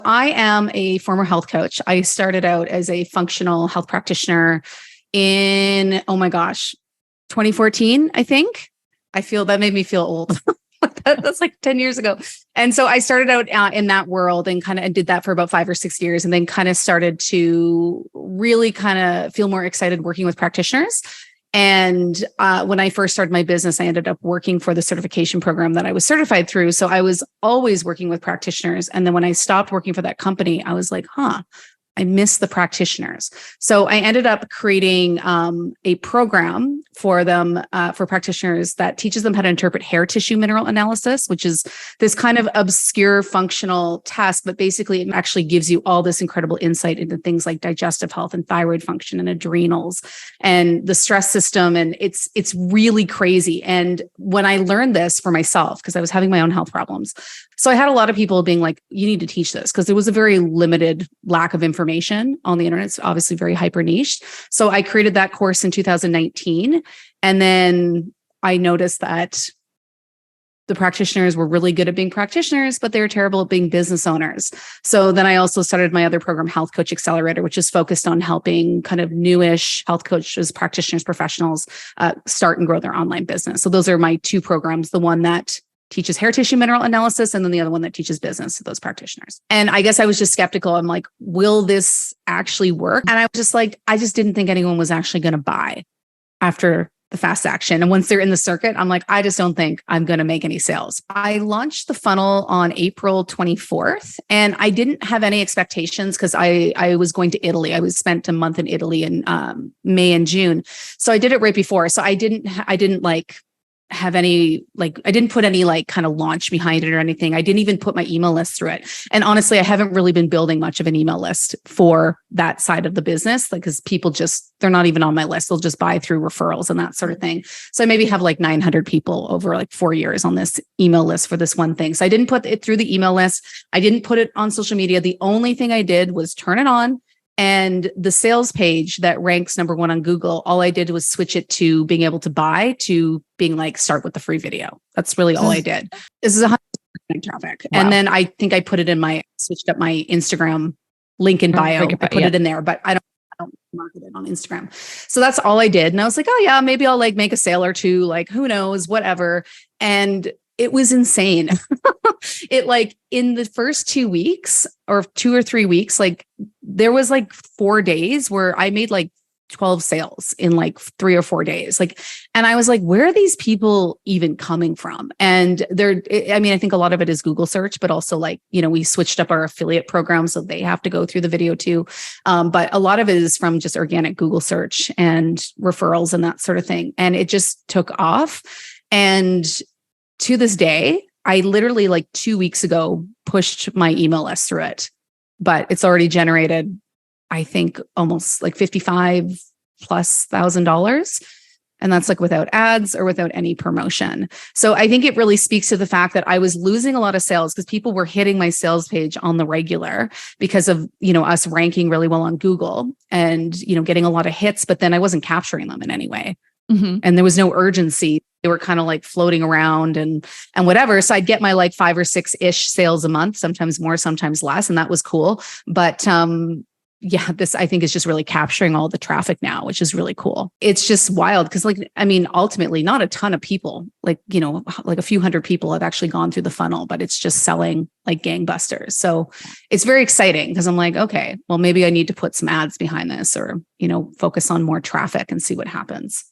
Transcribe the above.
I am a former health coach. I started out as a functional health practitioner in, oh my gosh, 2014, I think. I feel that made me feel old. That's like 10 years ago. And so I started out in that world and kind of did that for about 5 or 6 years, and then kind of started to really kind of feel more excited working with practitioners. And when I first started my business, I ended up working for the certification program that I was certified through. So I was always working with practitioners. And then when I stopped working for that company, I was like, I miss the practitioners. So I ended up creating a program for them, for practitioners, that teaches them how to interpret hair tissue mineral analysis, which is this kind of obscure functional test, but basically it actually gives you all this incredible insight into things like digestive health and thyroid function and adrenals and the stress system. And it's really crazy. And when I learned this for myself, because I was having my own health problems, so I had a lot of people being like, you need to teach this, because there was a very limited lack of information on the internet. It's obviously very hyper niche. So I created that course in 2019. And then I noticed that the practitioners were really good at being practitioners, but they were terrible at being business owners. So then I also started my other program, Health Coach Accelerator, which is focused on helping kind of newish health coaches, practitioners, professionals start and grow their online business. So those are my two programs, the one that teaches hair tissue mineral analysis, and then the other one that teaches business to those practitioners. And I guess I was just skeptical. I'm like, will this actually work? And I was just like, I just didn't think anyone was actually going to buy after the fast action. And once they're in the circuit, I'm like, I just don't think I'm going to make any sales. I launched the funnel on April 24th, and I didn't have any expectations because I was going to Italy. I was spent a month in Italy in May and June. So I did it right before. So I didn't have any, I didn't put any kind of launch behind it or anything. I didn't even put my email list through it. And honestly, I haven't really been building much of an email list for that side of the business, because people they're not even on my list. They'll just buy through referrals and that sort of thing. So I maybe have 900 people over 4 years on this email list for this one thing. So I didn't put it through the email list. I didn't put it on social media. The only thing I did was turn it on. And the sales page that ranks number 1 on Google, all I did was switch it to being able to buy to being start with the free video. That's really all I did. This is 100% traffic. Wow. And then I think I put it in switched up my Instagram link in bio. I put it in there, but I don't market it on Instagram. So that's all I did. And I was like, oh yeah, maybe I'll make a sale or two, who knows, whatever. And it was insane. It in the first 2 weeks or 2 or 3 weeks, there was 4 days where I made 12 sales in 3 or 4 days. And I was like, where are these people even coming from? And I think a lot of it is Google search, but also we switched up our affiliate program, so they have to go through the video too. But a lot of it is from just organic Google search and referrals and that sort of thing. And it just took off. And to this day, I literally 2 weeks ago pushed my email list through it, but it's already generated, I think, almost $55,000+. And that's without ads or without any promotion. So I think it really speaks to the fact that I was losing a lot of sales because people were hitting my sales page on the regular because of, us ranking really well on Google and, getting a lot of hits, but then I wasn't capturing them in any way. Mm-hmm. And there was no urgency. They were kind of floating around and whatever. So I'd get my 5 or 6-ish sales a month, sometimes more, sometimes less. And that was cool. But this I think is just really capturing all the traffic now, which is really cool. It's just wild because ultimately not a ton of people, a few hundred people have actually gone through the funnel, but it's just selling like gangbusters. So it's very exciting because I'm like, okay, well, maybe I need to put some ads behind this or, focus on more traffic and see what happens.